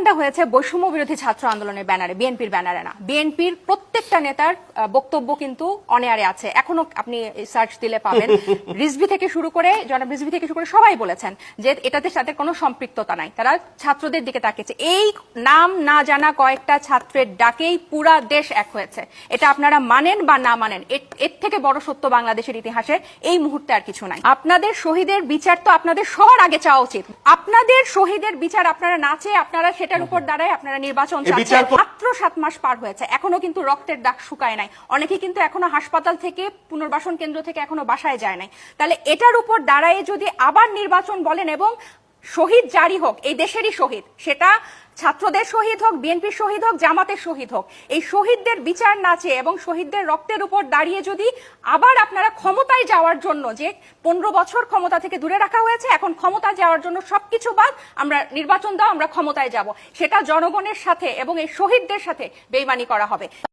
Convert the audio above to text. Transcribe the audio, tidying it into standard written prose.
নির্বাচনটা হয়েছে বৈষম্য বিরোধী ছাত্র আন্দোলনের ব্যানারে, বিএনপির ব্যানারে না। বিএনপির প্রত্যেকটা নেতার বক্তব্য কিন্তু অনেয়ারে আছে, এখনো আপনি সার্চ দিলে পাবেন। রিজভী থেকে শুরু করে, জনাব রিজভী থেকে শুরু করে সবাই বলেছেন যে এটাতে সাথে কোনো সম্পৃক্ততা নাই, তারা ছাত্রদের দিকে তাকিয়েছে। এই নাম না জানা কয়েকটা ছাত্রের ডাকেই পুরা দেশ এক হয়েছে। এটা আপনারা মানেন বা না মানেন, এর থেকে বড় সত্য বাংলাদেশের ইতিহাসে এই মুহূর্তে আর কিছু নাই। আপনাদের শহীদের বিচার তো আপনাদের সবার আগে চাওয়া উচিত। আপনাদের শহীদের বিচার আপনারা না চেয়ে আপনারা সেটার উপর দাঁড়ায় আপনারা নির্বাচন চাচ্ছেন। মাত্র 7 মাস পার হয়েছে, এখনো কিন্তু রক্তের দাগ শুকায় নাই। অনেকে কিন্তু এখনো হাসপাতাল থেকে, পুনর্বাসন কেন্দ্র থেকে এখনো বাসায় যায় নাই। তাহলে এটার উপর দাঁড়ায় যদি আবার নির্বাচন বলেন এবং শহীদ জারি হোক, এই দেশেরই শহীদ, সেটা ছাত্রদের শহীদ হোক, বিএনপির শহীদ হোক, জামাতের শহীদ হোক, এই শহীদদের বিচার না চেয়ে এবং শহীদদের রক্তের উপর দাঁড়িয়ে যদি আবার আপনারা ক্ষমতায় যাওয়ার জন্য, যে 15 বছর ক্ষমতা থেকে দূরে রাখা হয়েছে, এখন ক্ষমতা যাওয়ার জন্য সবকিছু বাদ, আমরা নির্বাচন দাও, আমরা ক্ষমতায় যাব, সেটা জনগণের সাথে এবং এই শহীদদের সাথে বেইমানি করা হবে।